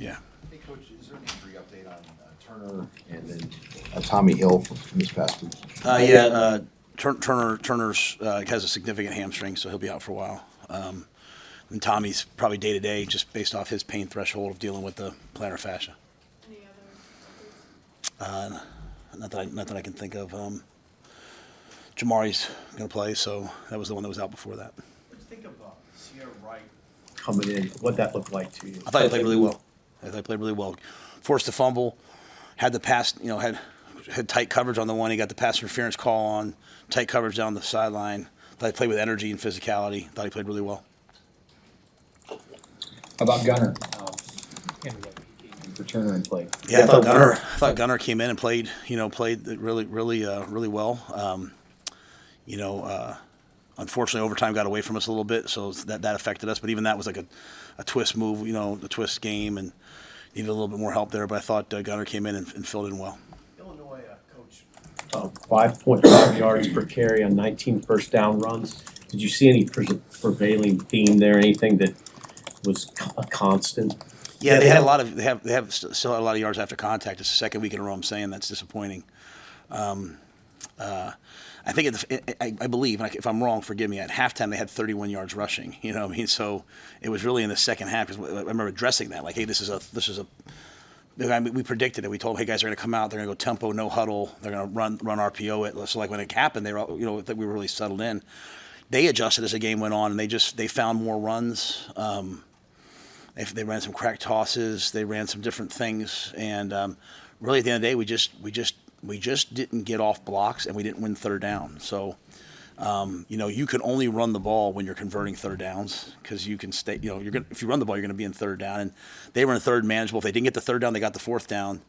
Yeah. Hey, Coach, is there an injury update on Turner and then Tommy Hill from this past week? Turner's has a significant hamstring, so he'll be out for a while. And Tommy's probably day to day, just based off his pain threshold of dealing with the plantar fascia. Any other? Not that I can think of. Jamari's going to play, so that was the one that was out before that. What do you think of Sierra Wright coming in? What that looked like to you? I thought he played really well. Forced a fumble, had the pass, had tight coverage on the one. He got the pass interference call on, tight coverage down the sideline. Thought he played with energy and physicality. Thought he played really well. How about Gunner? For Turner and play. Yeah, I thought Gunner came in and played really well. Unfortunately, overtime got away from us a little bit, so that affected us. But even that was like a twist move, the twist game, and needed a little bit more help there. But I thought Gunner came in and filled in well. Illinois, Coach, 5.5 yards per carry on 19 first down runs. Did you see any prevailing theme there? Anything that was a constant? Yeah, they have still had a lot of yards after contact. It's the second week in a row I'm saying that's disappointing. I think I believe, and if I'm wrong, forgive me. At halftime, they had 31 yards rushing. You know what I mean? So it was really in the second half. Because I remember addressing that, like, hey, this is a. We predicted it. We told them, hey guys, they're going to come out. They're going to go tempo, no huddle. They're going to run RPO it. So like when it happened, they were, I think we were really settled in. They adjusted as the game went on, and they found more runs. They ran some crack tosses. They ran some different things, and really at the end of the day, we just didn't get off blocks, and we didn't win third down. So, you can only run the ball when you're converting third downs because you can stay. If you run the ball, you're going to be in third down. And they were in third manageable. If they didn't get the third down, they got the fourth down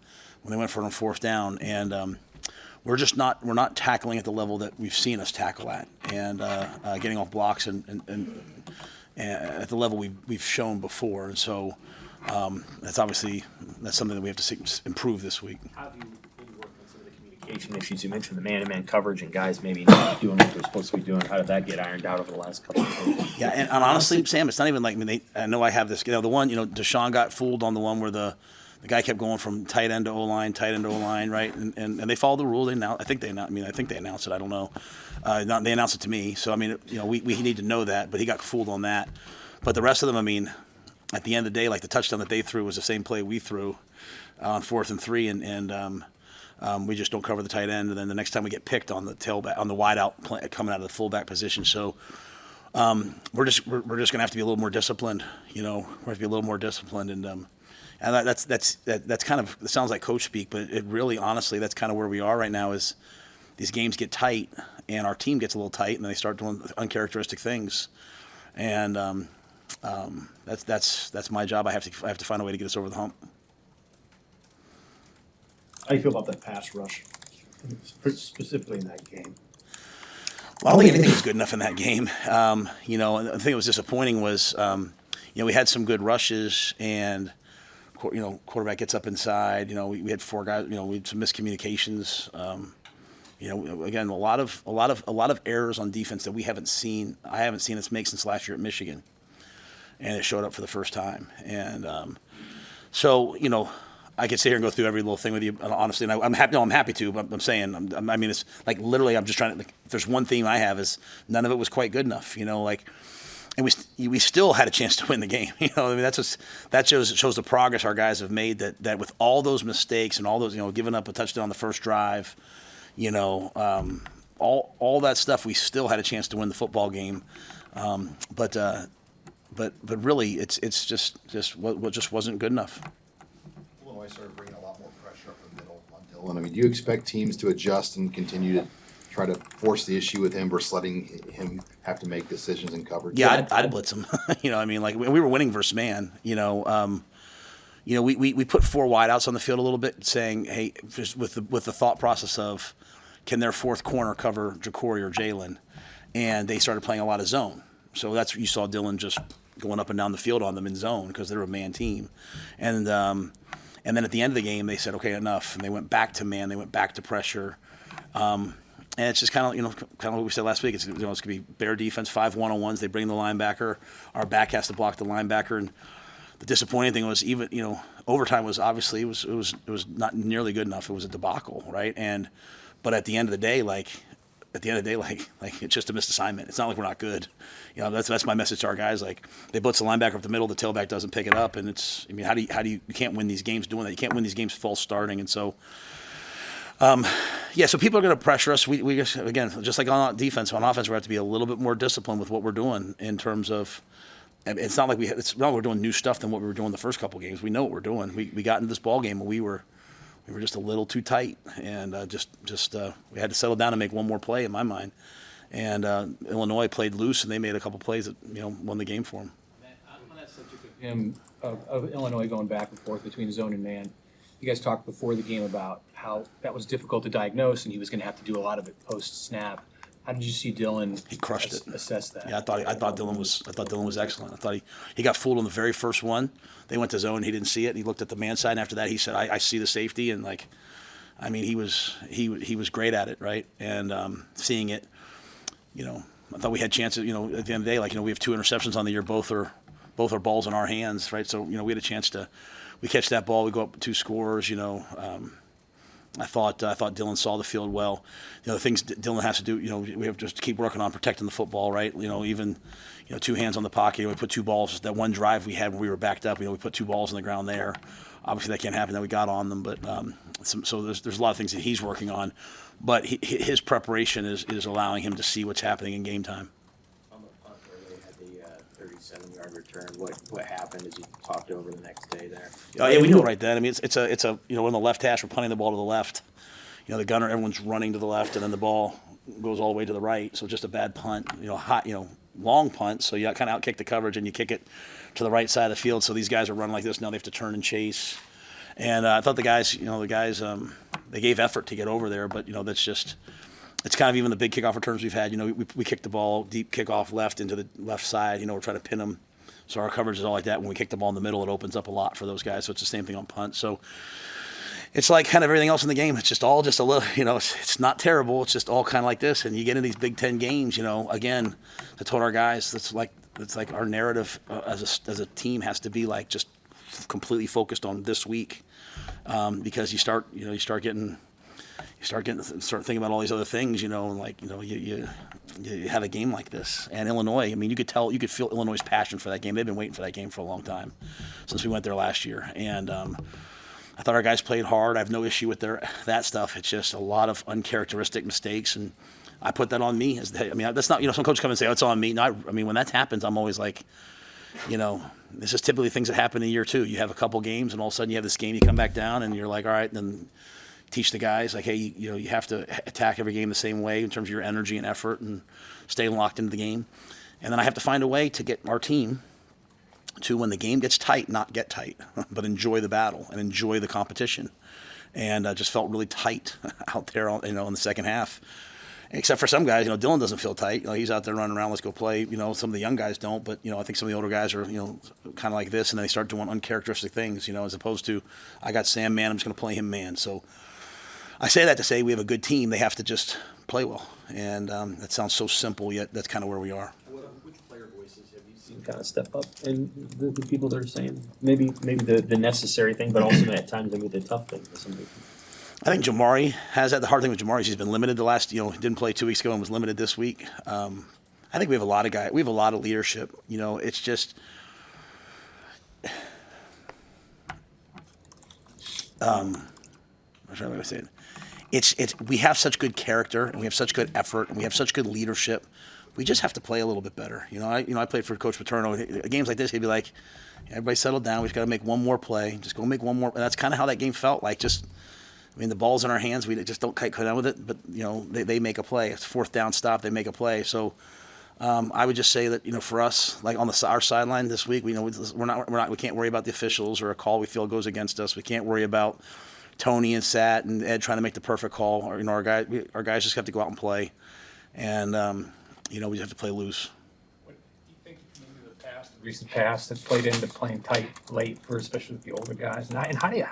when they went for it on fourth down. And we're not tackling at the level that we've seen us tackle at, and getting off blocks and at the level we've shown before. And so that's something that we have to improve this week. How do you work on some of the communication issues? You mentioned the man-to-man coverage and guys maybe not doing what they're supposed to be doing. How did that get ironed out over the last couple of days? Yeah, and honestly, Sam, it's not even like I know I have this. The one, Deshaun got fooled on the one where the guy kept going from tight end to O-line, right? And they followed the rule. I think they announced it. I don't know. They announced it to me. So, we need to know that. But he got fooled on that. But the rest of them, at the end of the day, like the touchdown that they threw was the same play we threw on 4th and 3. And we just don't cover the tight end. And then the next time we get picked on the tailback, on the wide out coming out of the fullback position. So we're just going to have to be a little more disciplined. We're going to have to be a little more disciplined. And that's kind of, it sounds like coach speak, but it really, honestly, that's kind of where we are right now. Is these games get tight, and our team gets a little tight, and they start doing uncharacteristic things, and that's my job. I have to find a way to get us over the hump. How do you feel about that pass rush, specifically in that game? Well, I don't think anything was good enough in that game. The thing that was disappointing was, we had some good rushes, and quarterback gets up inside. We had 4 guys. We had some miscommunications. Again, a lot of errors on defense that we haven't seen. I haven't seen us make since last year at Michigan, and it showed up for the first time. And so I could sit here and go through every little thing with you, honestly. And I'm happy. No, I'm happy to. But I'm saying, it's like literally, I'm just trying to. If there's one theme I have is none of it was quite good enough. And we still had a chance to win the game. That shows the progress our guys have made. That with all those mistakes and all those, giving up a touchdown on the first drive, all that stuff, we still had a chance to win the football game. But really, it's just what just wasn't good enough. Illinois started bringing a lot more pressure up the middle on Dylan. Do you expect teams to adjust and continue to try to force the issue with him versus letting him have to make decisions in coverage? Yeah, I'd blitz him. Like when we were winning versus man, we put 4 wideouts on the field a little bit, saying, hey, just with the thought process of, can their fourth corner cover Ja'Cory or Jalen? And they started playing a lot of zone. So that's what you saw Dylan just going up and down the field on them in zone because they're a man team. And then at the end of the game, they said, okay, enough. And they went back to man. They went back to pressure. And it's just kind of what we said last week. It's going to be bare defense, 5 1-on-1s. They bring the linebacker. Our back has to block the linebacker. And the disappointing thing was even overtime was obviously it was not nearly good enough. It was a debacle, right? But at the end of the day, like it's just a missed assignment. It's not like we're not good. That's my message to our guys. Like they blitz the linebacker up the middle, the tailback doesn't pick it up, and how do you you can't win these games doing that. You can't win these games false starting, and so. So people are going to pressure us. We just, again, just like on defense, on offense, we have to be a little bit more disciplined with what we're doing in terms of. It's not like we're doing new stuff than what we were doing the first couple games. We know what we're doing. We got into this ball game and we were just a little too tight, and we had to settle down and make one more play in my mind. And Illinois played loose and they made a couple plays that won the game for them. Matt, on that subject of him of Illinois going back and forth between zone and man, you guys talked before the game about how that was difficult to diagnose and he was going to have to do a lot of it post snap. How did you see Dylan? He crushed it. Assess that. Yeah, I thought Dylan was excellent. I thought he got fooled on the very first one. They went to zone, he didn't see it. He looked at the man side, and after that, he said, "I see the safety," and he was great at it, right? And seeing it, I thought we had chances. At the end of the day, we have 2 interceptions on the year. Both are balls in our hands, right? So we had a chance to. We catch that ball, we go up 2 scores. I thought Dylan saw the field well. The things Dylan has to do. We have to just keep working on protecting the football, right? Even 2 hands on the pocket. We put 2 balls. That one drive we had when we were backed up. We put 2 balls on the ground there. Obviously that can't happen. Then we got on them, but so there's a lot of things that he's working on. But his preparation is allowing him to see what's happening in game time. On the punt where they had the 37-yard return, what happened as you talked over the next day there? Oh yeah, we knew it right then. I mean, it's a in the left hash, we're punting the ball to the left. The gunner, everyone's running to the left, and then the ball goes all the way to the right. So just a bad punt. Hot, long punt. So you kind of outkick the coverage and you kick it to the right side of the field. So these guys are running like this now. They have to turn and chase. And I thought the guys, they gave effort to get over there, but that's just. It's kind of even the big kickoff returns we've had. We kick the ball deep kickoff left into the left side. We're trying to pin them. So our coverage is all like that. When we kick the ball in the middle, it opens up a lot for those guys. So it's the same thing on punt. So it's like kind of everything else in the game. It's just all just a little, it's not terrible. It's just all kind of like this. And you get in these Big Ten games, again, I told our guys, it's like our narrative as a team has to be like just completely focused on this week, because you start thinking about all these other things, you have a game like this. And Illinois, I mean, you could feel Illinois' passion for that game. They've been waiting for that game for a long time, since we went there last year. And I thought our guys played hard. I have no issue with that stuff. It's just a lot of uncharacteristic mistakes, and I put that on me. That's not, some coaches come and say, "Oh, it's on me." No, when that happens, I'm always like, this is typically things that happen in year 2. You have a couple games, and all of a sudden you have this game, you come back down, and you're like, all right, then teach the guys, like, hey, you have to attack every game the same way in terms of your energy and effort and stay locked into the game. And then I have to find a way to get our team to, when the game gets tight, not get tight, but enjoy the battle and enjoy the competition. And just felt really tight out there, in the second half. Except for some guys, Dylan doesn't feel tight. He's out there running around, let's go play. Some of the young guys don't, but, I think some of the older guys are, kind of like this, and then they start doing uncharacteristic things, as opposed to, I got Sam man, I'm just going to play him man. So I say that to say we have a good team. They have to just play well. And that sounds so simple, yet that's kind of where we are. Which player voices have you seen kind of step up? And the people that are saying maybe the necessary thing, but also at times maybe the tough thing for some people. I think Jamari has that. The hard thing with Jamari is he's been limited the last, didn't play 2 weeks ago and was limited this week. I think we have a lot of guys. We have a lot of leadership. It's just I'm trying to say it. It's we have such good character and we have such good effort and we have such good leadership. We just have to play a little bit better. I played for Coach Paterno. Games like this, he'd be like, "Everybody settle down. We just got to make one more play. Just go make one more." And that's kind of how that game felt. The ball's in our hands. We just don't quite cut out with it. But they make a play. It's 4th down stop. They make a play. So I would just say that for us, like on our sideline this week, we can't worry about the officials or a call we feel goes against us. We can't worry about Tony and Sat and Ed trying to make the perfect call. Or, our guys just have to go out and play, and we just have to play loose. What do you think maybe the recent past that played into playing tight late for especially with the older guys? And how do you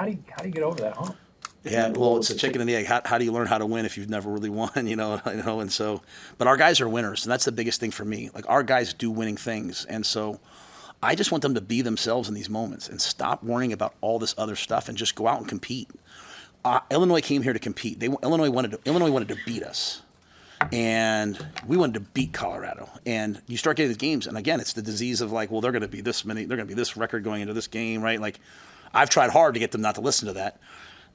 get over that hump? Yeah, well, it's a chicken and the egg. How do you learn how to win if you've never really won? And so, but our guys are winners, and that's the biggest thing for me. Like our guys do winning things, and so I just want them to be themselves in these moments and stop worrying about all this other stuff and just go out and compete. Illinois came here to compete. Illinois wanted to beat us, and we wanted to beat Colorado. And you start getting these games, and again, it's the disease of like, well, they're going to be this many, they're going to be this record going into this game, right? Like, I've tried hard to get them not to listen to that.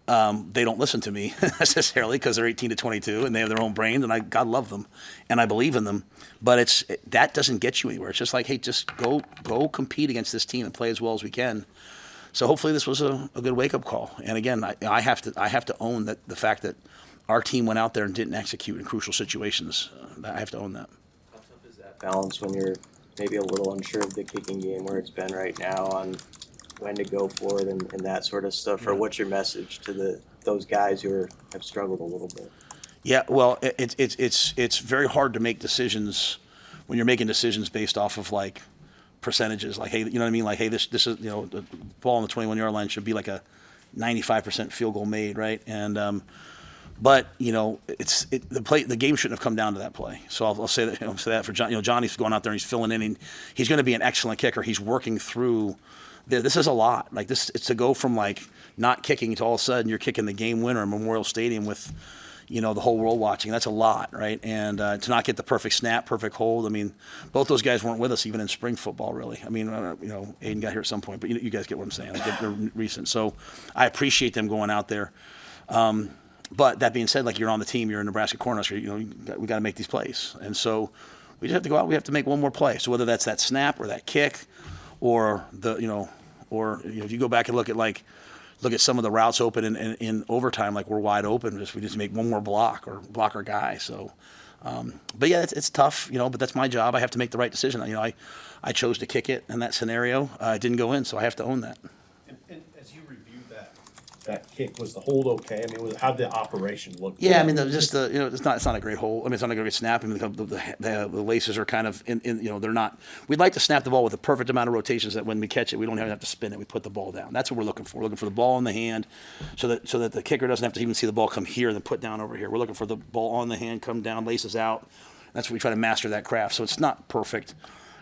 They don't listen to me necessarily because they're 18 to 22 and they have their own brains, and God love them, and I believe in them. But that doesn't get you anywhere. It's just like, hey, just go compete against this team and play as well as we can. So hopefully this was a good wake up call. And again, I have to own that the fact that our team went out there and didn't execute in crucial situations. I have to own that. How tough is that balance when you're maybe a little unsure of the kicking game where it's been right now on when to go for it and that sort of stuff? Or what's your message to those guys who have struggled a little bit? Yeah, well, it's very hard to make decisions when you're making decisions based off of like percentages. Like, hey, you know what I mean? Like, hey, this is, you know, the ball on the 21-yard line should be like a 95% field goal made, right? And but you know, the game shouldn't have come down to that play. So I'll say that, say that for John. You know, Johnny's going out there and he's filling in, and he's going to be an excellent kicker. He's working through. This is a lot. Like this, it's to go from like not kicking to all of a sudden you're kicking the game winner in Memorial Stadium with, you know, the whole world watching. That's a lot, right? And to not get the perfect snap, perfect hold. I mean, both those guys weren't with us even in spring football, really. I mean, you know, Aiden got here at some point, but you guys get what I'm saying. Like, they're recent. So I appreciate them going out there. But that being said, like, you're on the team, you're in Nebraska Cornhusker, you know, we got to make these plays. And so we just have to go out, we have to make one more play. So whether that's that snap or that kick or if you go back and look at some of the routes open in overtime, like we're wide open, we just make one more block or block our guy. So, but yeah, it's tough, you know, but that's my job. I have to make the right decision. You know, I chose to kick it in that scenario. It didn't go in, so I have to own that. And as you reviewed that kick, was the hold okay? I mean, how'd the operation look? Yeah, I mean, you know, it's not a great hole. I mean, it's not a great snap. I mean, the laces are kind of in, you know, they're not. We'd like to snap the ball with the perfect amount of rotations that when we catch it, we don't even have to spin it. We put the ball down. That's what we're looking for. We're looking for the ball in the hand, so that the kicker doesn't have to even see the ball come here and then put down over here. We're looking for the ball on the hand, come down, laces out. That's what we try to master that craft. So it's not perfect.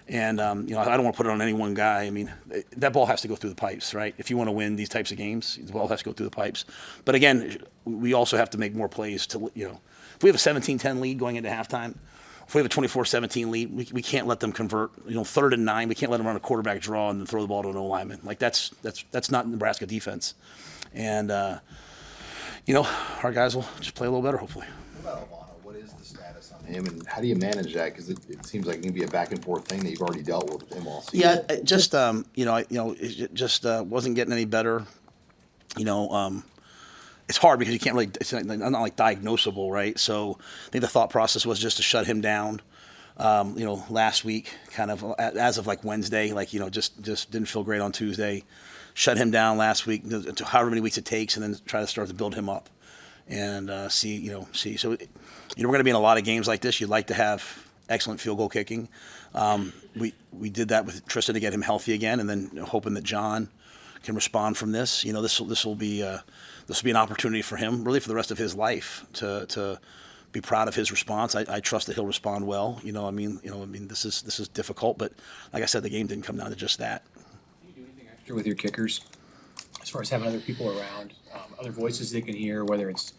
And, you know, I don't want to put it on any one guy. I mean, that ball has to go through the pipes, right? If you want to win these types of games, the ball has to go through the pipes. But again, we also have to make more plays to, you know, if we have a 17-10 lead going into halftime, if we have a 24-17 lead, we can't let them convert, you know, 3rd and 9. We can't let them run a quarterback draw and then throw the ball to an O-lineman. Like, that's not Nebraska defense. And, you know, our guys will just play a little better, hopefully. What about Alvano? What is the status on him, and how do you manage that? Because it seems like it can be a back and forth thing that you've already dealt with him all season. Yeah, just it just wasn't getting any better. You know, it's hard because you can't really. It's not like diagnosable, right? So I think the thought process was just to shut him down. You know, last week, kind of as of like Wednesday, like, you know, just didn't feel great on Tuesday. Shut him down last week, however many weeks it takes, and then try to start to build him up and see. So, you know, we're going to be in a lot of games like this. You'd like to have excellent field goal kicking. We did that with Tristan to get him healthy again, and then, you know, hoping that John can respond from this. You know, this will be an opportunity for him, really, for the rest of his life to be proud of his response. I trust that he'll respond well. You know, I mean, this is difficult, but like I said, the game didn't come down to just that. Do you do anything extra with your kickers as far as having other people around, other voices they can hear, whether it's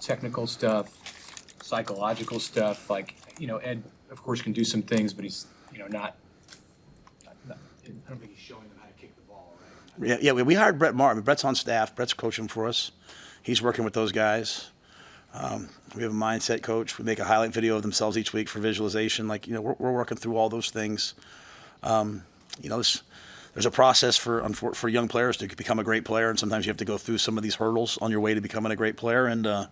technical stuff, psychological stuff? Like, you know, Ed, of course, can do some things, but he's, you know, not I don't think he's showing them how to kick the ball, right? Yeah. We hired Brett Martin. Brett's on staff. Brett's coaching for us. He's working with those guys. We have a mindset coach. We make a highlight video of themselves each week for visualization. Like, you know, we're working through all those things. You know, there's a process for young players to become a great player, and sometimes you have to go through some of these hurdles on your way to becoming a great player. And they're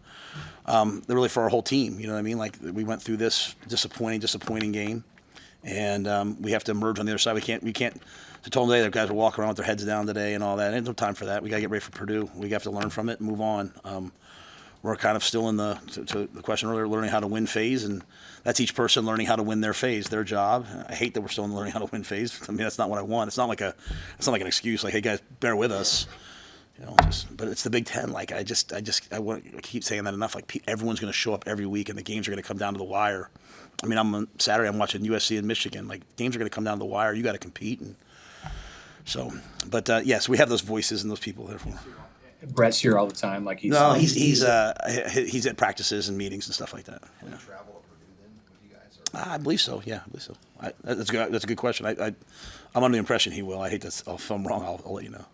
really for our whole team. You know what I mean? Like, we went through this disappointing game, and we have to emerge on the other side. We can't. I told them today, the guys will walk around with their heads down today and all that. There's no time for that. We got to get ready for Purdue. We have to learn from it and move on. We're kind of still in to the question earlier, learning how to win phase, and that's each person learning how to win their phase, their job. I hate that we're still in learning how to win phase. I mean, that's not what I want. It's not like an excuse. Like, hey guys, bear with us. You know, but it's the Big Ten. Like, I keep saying that enough. Like, everyone's going to show up every week, and the games are going to come down to the wire. I mean, Saturday I'm watching USC and Michigan. Like, games are going to come down to the wire. You got to compete, and So, but yes, we have those voices and those people there for him. Brett's here all the time, like he's. No, he's at practices and meetings and stuff like that. Will Yeah. you travel to Purdue then with you guys? Or? I believe so. Yeah, I believe so. That's a good question. I'm under the impression he will. I hate to. If I'm wrong, I'll let you know.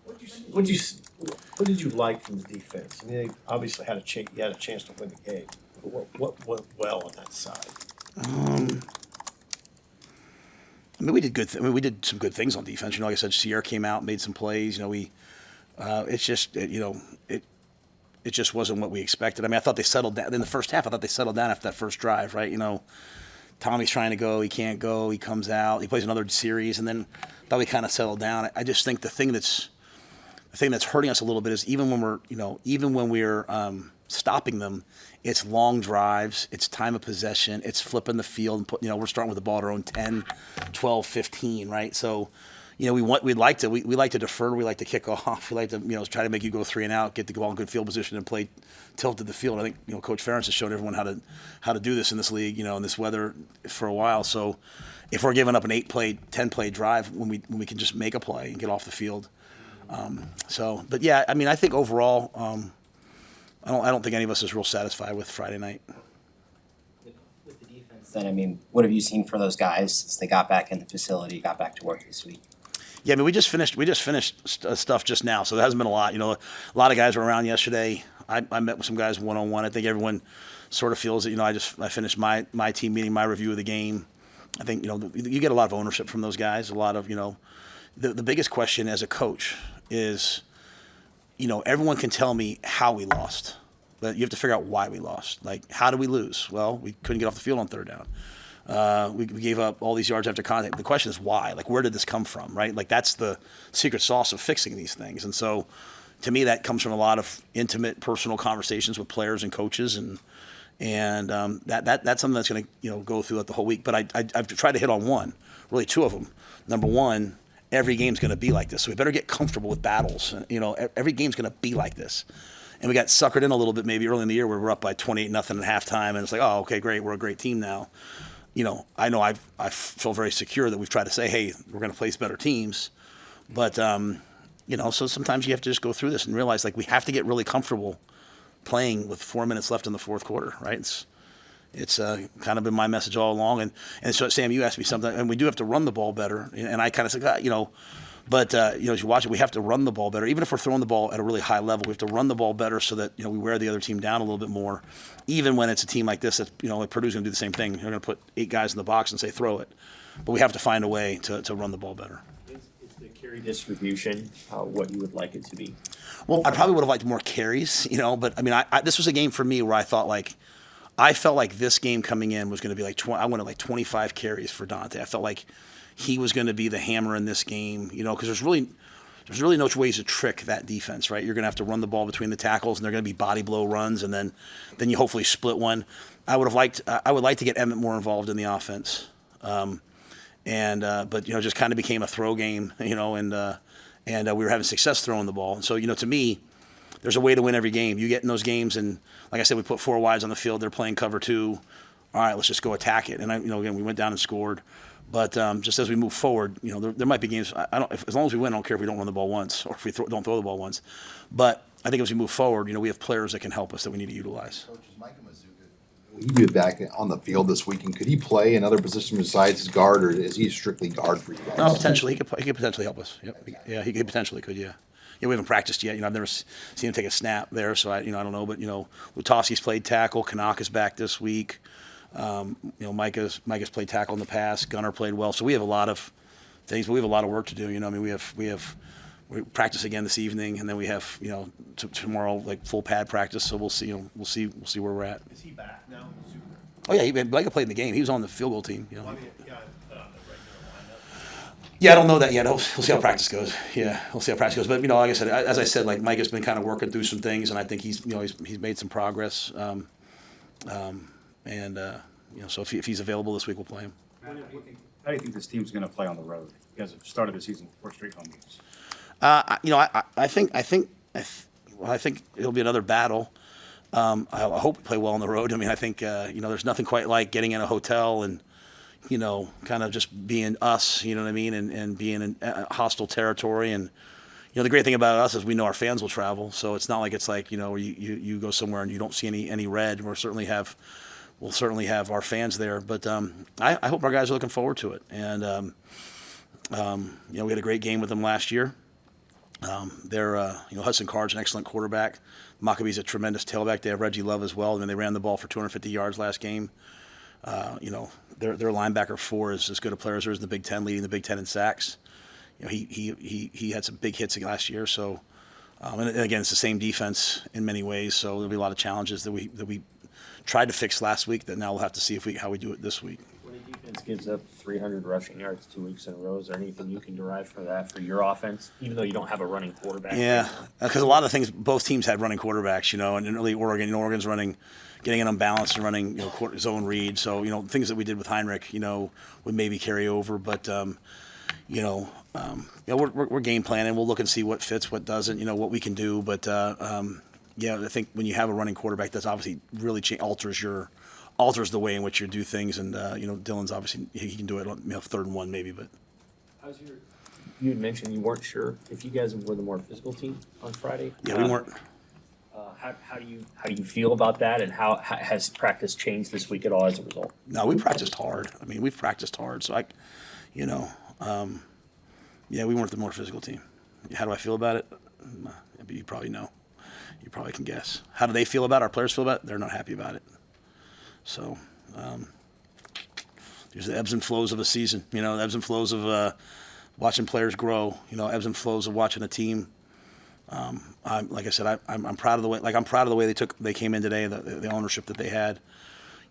What did you like from the defense? I mean, they obviously had you had a chance to win the game. But what went well on that side? I mean, we did good. We did some good things on defense. You know, like I said, Sierra came out, made some plays. You know, it's just it just wasn't what we expected. I mean, I thought they settled down in the first half. I thought they settled down after that first drive, right? You know, Tommy's trying to go, he can't go, he comes out, he plays another series, and then thought we kind of settled down. I just think the thing that's hurting us a little bit is even when we're stopping them, it's long drives, it's time of possession, it's flipping the field and we're starting with the ball at our own 10, 12, 15, right? So, we like to defer, we like to kick off, we like to try to make you go 3 and out, get the ball in good field position and play tilted the field. I think Coach Ferentz has shown everyone how to do this in this league, in this weather for a while. So if we're giving up an 8-play, 10-play drive when we can just make a play and get off the field. But yeah, I mean, I think overall, I don't think any of us is real satisfied with Friday night. With the defense, then, I mean, what have you seen for those guys since they got back in the facility, got back to work this week? Yeah, I mean, we just finished stuff just now, so there hasn't been a lot. A lot of guys were around yesterday. I met with some guys one-on-one. I think everyone sort of feels that, I finished my team meeting, my review of the game. I think, you get a lot of ownership from those guys. A lot of, the biggest question as a coach is, everyone can tell me how we lost, but you have to figure out why we lost. Like, how did we lose? Well, we couldn't get off the field on 3rd down. We gave up all these yards after contact. The question is why? Like, where did this come from, right? Like, that's the secret sauce of fixing these things. And so, to me, that comes from a lot of intimate, personal conversations with players and coaches, and that's something that's going to go throughout the whole week. But I've tried to hit on really 2 of them. Number one, every game's going to be like this, so we better get comfortable with battles. Every game's going to be like this. And we got suckered in a little bit maybe early in the year where we're up by 28-0 at halftime, and it's like, oh, okay, great, we're a great team now. I know I feel very secure that we've tried to say, hey, we're going to place better teams, but so sometimes you have to just go through this and realize like we have to get really comfortable playing with 4 minutes left in the 4th quarter, right? It's kind of been my message all along, and so Sam, you asked me something, and we do have to run the ball better, and I kind of said, but as you watch it, we have to run the ball better. Even if we're throwing the ball at a really high level, we have to run the ball better so that we wear the other team down a little bit more. Even when it's a team like this, that like Purdue's going to do the same thing. They're going to put 8 guys in the box and say throw it, but we have to find a way to run the ball better. Is the carry distribution what you would like it to be? Well, I probably would have liked more carries, but I mean, this was a game for me where I felt like this game coming in was going to be like I wanted like 25 carries for Dante. I felt like he was going to be the hammer in this game, because there's really no ways to trick that defense, right? You're going to have to run the ball between the tackles, and they're going to be body blow runs, and then you hopefully split one. I would like to get Emmett more involved in the offense, but just kind of became a throw game, and we were having success throwing the ball. And so, to me, there's a way to win every game. You get in those games, and like I said, we put 4 wides on the field. They're playing cover 2. All right, let's just go attack it. And again, we went down and scored. But just as we move forward, there might be games. As long as we win, I don't care if we don't run the ball once or if we don't throw the ball once. But I think as we move forward, we have players that can help us that we need to utilize. Coach, is Micah Mazuka, will he be back on the field this week, and could he play another position besides his guard, or is he strictly guard for you guys? No, potentially he could potentially help us. Yep. Yeah, he could potentially could. Yeah. Yeah, we haven't practiced yet. I've never seen him take a snap there, so I don't know. But Lutowski's played tackle. Kanaka's back this week. Micah's played tackle in the past. Gunnar played well. So we have a lot of things, but we have a lot of work to do. We practice again this evening, and then we have tomorrow like full pad practice. So we'll see. We'll see where we're at. Is he back now? Oh yeah, Micah played in the game. He was on the field goal team. The regular lineup. Yeah, I don't know that yet. We'll see how practice goes. Yeah, we'll see how practice goes. But like I said, as I said, like Mike has been kind of working through some things, and I think he's made some progress. So if he's available this week, we'll play him. How do you think this team's going to play on the road? You guys have started the season 4 straight home games. I think it'll be another battle. I hope we play well on the road. I mean, I think there's nothing quite like getting in a hotel and kind of just being us, you know what I mean, and being in hostile territory. And the great thing about us is we know our fans will travel, so it's not like it's like you go somewhere and you don't see any red. We'll certainly have our fans there, but I hope our guys are looking forward to it. And we had a great game with them last year. Hudson Card's an excellent quarterback. Maccabee's a tremendous tailback. They have Reggie Love as well. I mean, they ran the ball for 250 yards last game. Their linebacker 4 is as good a player as there is in the Big Ten, leading the Big Ten in sacks. He had some big hits last year. So, and again, it's the same defense in many ways. So there'll be a lot of challenges that we tried to fix last week that now we'll have to see how we do it this week. When a defense gives up 300 rushing yards 2 weeks in a row, is there anything you can derive for that for your offense, even though you don't have a running quarterback? Yeah, because a lot of things, both teams had running quarterbacks, and really Oregon's getting an unbalanced and running, zone read. So, things that we did with Heinrich, would maybe carry over. But, we're game planning. We'll look and see what fits, what doesn't, what we can do. But, I think when you have a running quarterback, that's obviously really alters the way in which you do things. And, Dylan's obviously, he can do it on 3rd and 1 maybe. But You had mentioned you weren't sure if you guys were the more physical team on Friday. Yeah, we weren't. How do you feel about that, and how has practice changed this week at all as a result? No, we practiced hard. I mean, we've practiced hard. So we weren't the more physical team. How do I feel about it? You probably know. You probably can guess. How do they feel about it? Our players feel about it? They're not happy about it. So there's the ebbs and flows of a season. The ebbs and flows of watching players grow. Ebbs and flows of watching a team. Like I said, I'm proud of the way. Like I'm proud of the way they came in today. The ownership that they had.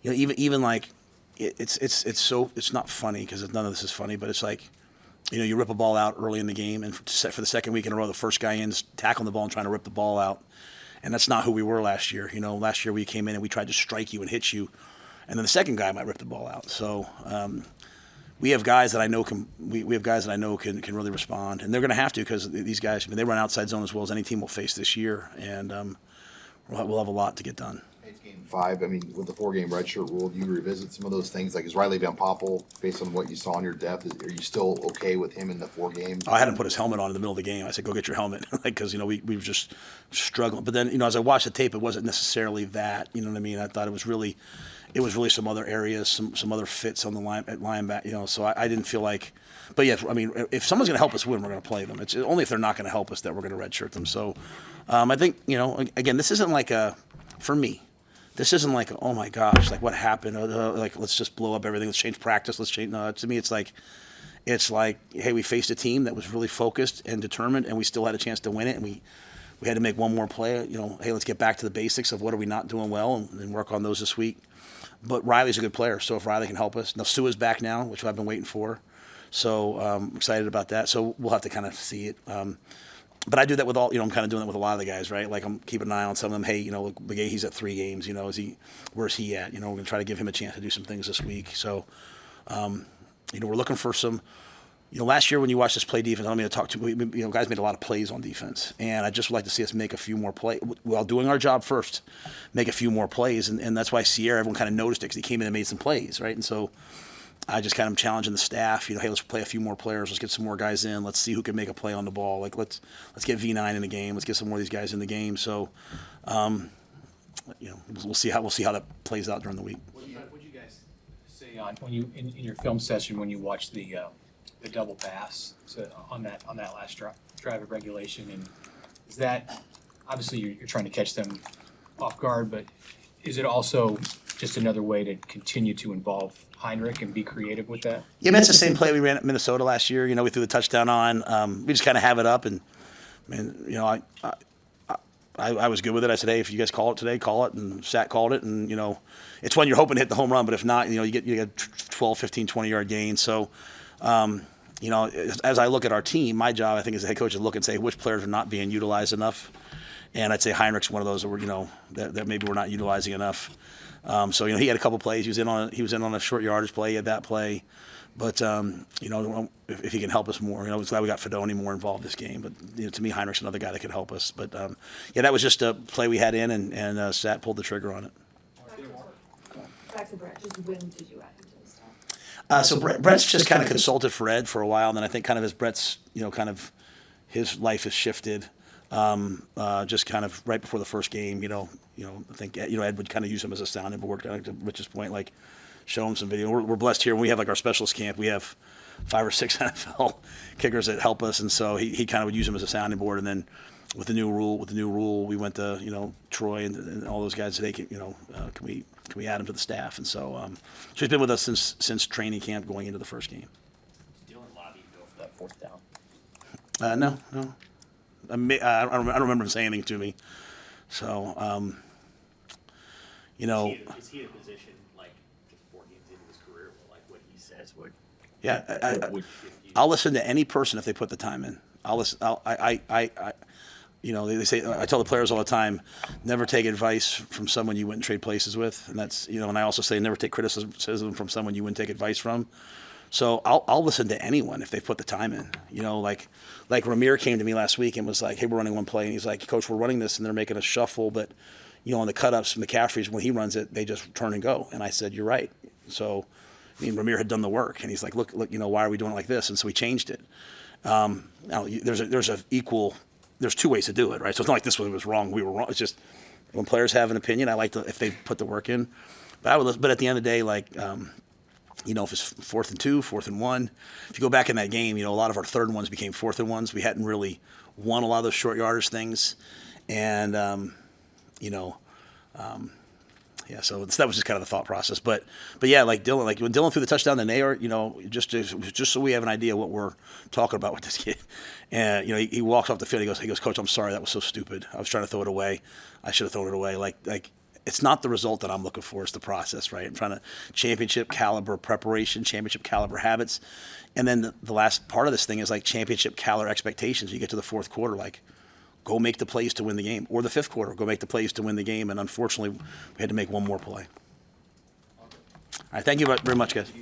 Even like it's not funny because none of this is funny. But it's like, you rip a ball out early in the game, and for the second week in a row, the first guy in's tackling the ball and trying to rip the ball out. And that's not who we were last year. Last year we came in and we tried to strike you and hit you, and then the second guy might rip the ball out. So we have guys that I know can really respond, and they're going to have to because these guys, they run outside zone as well as any team will face this year, and we'll have a lot to get done. It's game 5. I mean, with the 4-game redshirt rule, do you revisit some of those things? Like, is Riley Van Poppel, based on what you saw in your depth, are you still okay with him in the 4 games? I had him put his helmet on in the middle of the game. I said, "Go get your helmet," because we were just struggling. But then as I watched the tape, it wasn't necessarily that. You know what I mean? I thought it was really some other areas, some other fits on the line at linebacker. So I didn't feel like. But yeah, I mean, if someone's going to help us win, we're going to play them. It's only if they're not going to help us that we're going to redshirt them. So I think again, this isn't like for me. This isn't like, oh my gosh, like what happened? Like let's just blow up everything. Let's change practice. Let's change. No, to me, it's like, hey, we faced a team that was really focused and determined, and we still had a chance to win it. And we had to make one more play. Hey, let's get back to the basics of what are we not doing well, and work on those this week. But Riley's a good player, so if Riley can help us. Now Sua's back now, which I've been waiting for. So I'm excited about that. So we'll have to kind of see it. But I do that with all, I'm kind of doing that with a lot of the guys, right? Like I'm keeping an eye on some of them. Hey, look, he's at 3 games. Where's he at? We're going to try to give him a chance to do some things this week. So, we're looking for some. Last year when you watched us play defense, I don't mean to talk to guys made a lot of plays on defense, and I just would like to see us make a few more plays while doing our job first. Make a few more plays, and that's why Sierra, everyone kind of noticed it because he came in and made some plays, right? And so I just kind of challenging the staff. Hey, let's play a few more players. Let's get some more guys in. Let's see who can make a play on the ball. Like let's get V9 in the game. Let's get some more of these guys in the game. So, we'll see how that plays out during the week. What do you guys say on when you in your film session when you watch the double pass on that last drive of regulation, and is that obviously you're trying to catch them off guard, but is it also just another way to continue to involve Heinrich and be creative with that? Yeah, it's the same play we ran at Minnesota last year. We threw the touchdown on. We just kind of have it up, and I was good with it. I said, hey, if you guys call it today, call it, and Sat called it, and it's when you're hoping to hit the home run, but if not, you get 12, 15, 20-yard gains. So, as I look at our team, my job, I think, as a head coach, is look and say which players are not being utilized enough, and I'd say Heinrich's one of those that we're, that maybe we're not utilizing enough. So he had a couple plays. He was in on a short yardage play. He had that play, but if he can help us more, it's glad we got Fedoni more involved this game. But to me, Heinrich's another guy that could help us. But that was just a play we had in, and Sat pulled the trigger on it. Back to Brett, just when did you add him to the staff? So Brett's just kind of consulted for Ed for a while, and then I think kind of as Brett's, kind of his life has shifted. Just kind of right before the first game, I think Ed would kind of use him as a sounding board, kind of to Rich's point, like show him some video. We're blessed here. When we have like our specialist camp, we have 5 or 6 NFL kickers that help us, and so he kind of would use him as a sounding board. And then with the new rule, we went to Troy and all those guys today. Can we add him to the staff? And so he's been with us since training camp going into the first game. Dylan Lobby go for that fourth down. No. I don't remember him saying anything to me. So, Is he in a position like 4 games into his career where like what he says would yeah, would shift you? I'll listen to any person if they put the time in. I'll listen. They say I tell the players all the time, never take advice from someone you wouldn't trade places with, and that's and I also say never take criticism from someone you wouldn't take advice from. So I'll listen to anyone if they put the time in. Like Ramir came to me last week and was like, "Hey, we're running one play," and he's like, "Coach, we're running this, and they're making a shuffle, but on the cut-ups, McCaffrey's when he runs it, they just turn and go." And I said, "You're right." So, Ramir had done the work, and he's like, "Look, why are we doing it like this?" And so we changed it. Now there's 2 ways to do it, right? So it's not like this one was wrong, we were wrong. It's just when players have an opinion, I like to if they put the work in. But at the end of the day, if it's 4th and 2, 4th and 1, if you go back in that game, a lot of our 3rd and 1s became 4th and 1s. We hadn't really won a lot of those short yardage things, and so that was just kind of the thought process. But yeah, like Dylan, when Dylan threw the touchdown to Nair, just so we have an idea what we're talking about with this kid. And he walks off the field. He goes, "Coach, I'm sorry, that was so stupid. I was trying to throw it away. I should have thrown it away." Like it's not the result that I'm looking for; it's the process, right? I'm trying to championship caliber preparation, championship caliber habits, and then the last part of this thing is like championship caliber expectations. You get to the 4th quarter, go make the plays to win the game, or the 5th quarter, go make the plays to win the game. And unfortunately, we had to make one more play. All right, thank you very much, guys.